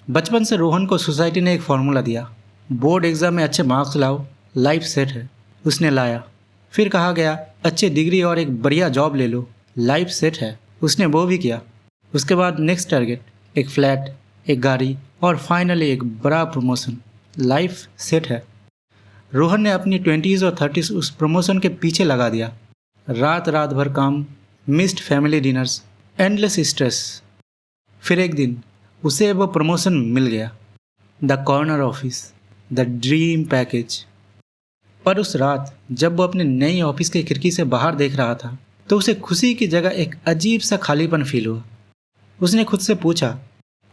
बचपन से रोहन को सोसाइटी ने एक फार्मूला दिया, बोर्ड एग्ज़ाम में अच्छे मार्क्स लाओ, लाइफ सेट है। उसने लाया। फिर कहा गया अच्छी डिग्री और एक बढ़िया जॉब ले लो, लाइफ सेट है। उसने वो भी किया। उसके बाद नेक्स्ट टारगेट, एक फ्लैट, एक गाड़ी और फाइनली एक बड़ा प्रमोशन, लाइफ सेट है। रोहन ने अपनी 20s और 30s उस प्रमोशन के पीछे लगा दिया। रात रात भर काम, missed family dinners, endless stress. फिर एक दिन उसे वो प्रमोशन मिल गया, the corner office, the dream package. पर उस रात जब वो अपने नई ऑफिस की खिड़की से बाहर देख रहा था तो उसे खुशी की जगह एक अजीब सा खालीपन फील हुआ। उसने खुद से पूछा,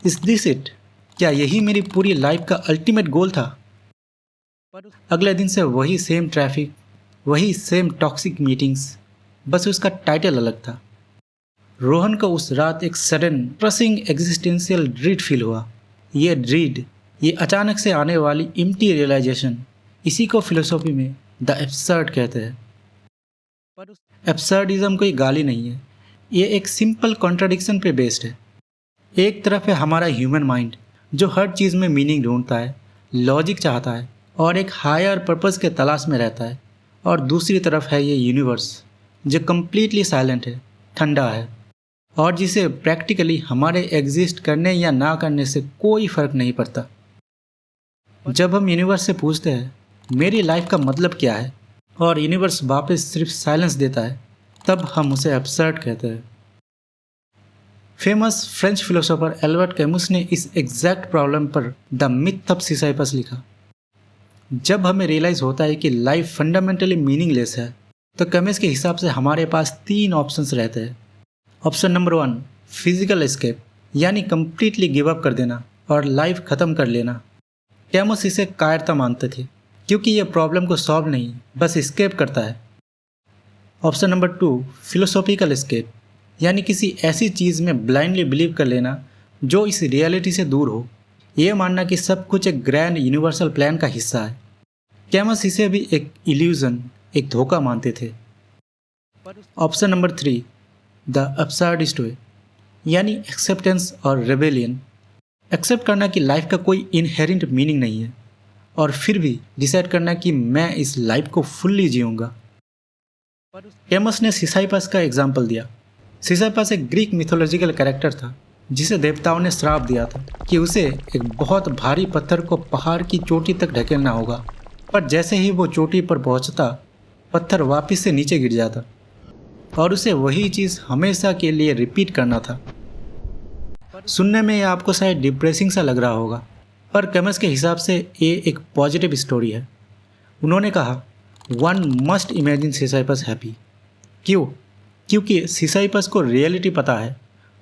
इज दिस इट? क्या यही मेरी पूरी लाइफ का अल्टीमेट गोल था? पर अगले दिन से वही सेम ट्रैफिक, वही सेम टॉक्सिक मीटिंग्स, बस उसका टाइटल अलग था। रोहन को उस रात एक सडन क्रशिंग एग्जिस्टेंशियल ड्रीड फील हुआ। ये ड्रीड, ये अचानक से आने वाली एम्प्टी रियलाइजेशन, इसी को फिलोसॉफी में द एब्सर्ड कहते हैं। पर उस एब्सर्डिज्म कोई गाली नहीं है, ये एक सिंपल कॉन्ट्राडिक्शन पे बेस्ड है। एक तरफ है हमारा ह्यूमन माइंड जो हर चीज़ में मीनिंग ढूंढता है, लॉजिक चाहता है और एक हायर पर्पस के तलाश में रहता है, और दूसरी तरफ है ये यूनिवर्स जो कम्प्लीटली साइलेंट है, ठंडा है और जिसे प्रैक्टिकली हमारे एग्जिस्ट करने या ना करने से कोई फ़र्क नहीं पड़ता। जब हम यूनिवर्स से पूछते हैं मेरी लाइफ का मतलब क्या है और यूनिवर्स वापस सिर्फ साइलेंस देता है, तब हम उसे एब्सर्ड कहते हैं। फेमस फ्रेंच फिलोसोफर एल्बर्ट कैमुस ने इस एग्जैक्ट प्रॉब्लम पर द मिथ ऑफ सिसाइपस लिखा। जब हमें रियलाइज़ होता है कि लाइफ फंडामेंटली मीनिंगलेस है तो कैमुस के हिसाब से हमारे पास 3 ऑप्शंस रहते हैं। ऑप्शन नंबर 1, फिजिकल एस्केप, यानी कंप्लीटली गिव अप कर देना और लाइफ ख़त्म कर लेना। कैमुस इसे कायरता मानते थे क्योंकि यह प्रॉब्लम को सॉल्व नहीं, बस एस्केप करता है। ऑप्शन नंबर 2, फिलोसॉफिकल एस्केप, यानी किसी ऐसी चीज़ में ब्लाइंडली बिलीव कर लेना जो इस रियलिटी से दूर हो, ये मानना कि सब कुछ एक ग्रैंड यूनिवर्सल प्लान का हिस्सा है। कैमुस इसे भी एक इल्यूजन, एक धोखा मानते थे। ऑप्शन नंबर 3, द अब्सर्डिस्ट वे, यानी एक्सेप्टेंस और रेबेलियन। एक्सेप्ट करना कि लाइफ का कोई इनहेरेंट मीनिंग नहीं है और फिर भी डिसाइड करना कि मैं इस लाइफ को फुल्ली जीऊँगा। कैमुस ने सिसाइपस का एग्जाम्पल दिया। सिसाइपस एक ग्रीक मिथोलॉजिकल कैरेक्टर था जिसे देवताओं ने श्राप दिया था कि उसे एक बहुत भारी पत्थर को पहाड़ की चोटी तक ढकेलना होगा, पर जैसे ही वो चोटी पर पहुंचता पत्थर वापस से नीचे गिर जाता और उसे वही चीज़ हमेशा के लिए रिपीट करना था। सुनने में यह आपको शायद डिप्रेसिंग सा लग रहा होगा, पर कैमुस के हिसाब से ये एक पॉजिटिव स्टोरी है। उन्होंने कहा, वन मस्ट इमेजिन सिसाइपस हैप्पी। क्यों? क्योंकि सिसाइपस को रियलिटी पता है,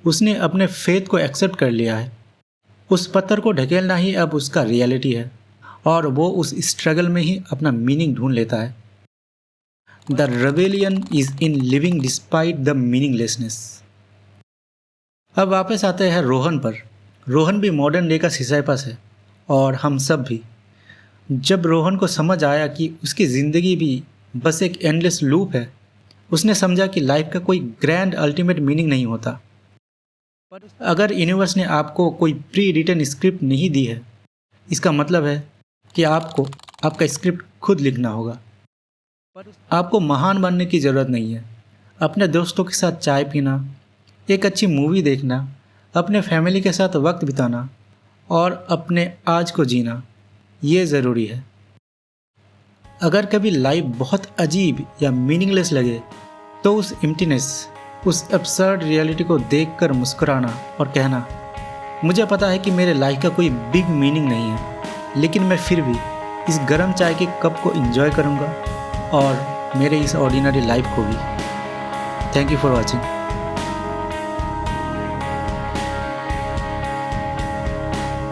उसने अपने फेथ को एक्सेप्ट कर लिया है। उस पत्थर को ढकेलना ही अब उसका रियलिटी है और वो उस स्ट्रगल में ही अपना मीनिंग ढूंढ लेता है। The rebellion is in living despite the meaninglessness. अब वापस आते हैं रोहन पर। रोहन भी मॉडर्न डे का सिसाइपस है और हम सब भी। जब रोहन को समझ आया कि उसकी ज़िंदगी भी बस एक एंडलेस लूप है, उसने समझा कि लाइफ का कोई ग्रैंड अल्टीमेट मीनिंग नहीं होता। अगर यूनिवर्स ने आपको कोई प्री रिटन स्क्रिप्ट नहीं दी है, इसका मतलब है कि आपको आपका स्क्रिप्ट खुद लिखना होगा। आपको महान बनने की ज़रूरत नहीं है। अपने दोस्तों के साथ चाय पीना, एक अच्छी मूवी देखना, अपने फैमिली के साथ वक्त बिताना और अपने आज को जीना, ये ज़रूरी है। अगर कभी लाइफ बहुत अजीब या मीनिंगलेस लगे तो उस एम्प्टीनेस, उस एब्सर्ड रियलिटी को देखकर मुस्कुराना और कहना, मुझे पता है कि मेरे लाइफ का कोई बिग मीनिंग नहीं है, लेकिन मैं फिर भी इस गर्म चाय के कप को एंजॉय करूँगा और मेरे इस ऑर्डिनरी लाइफ को भी। Thank you for watching.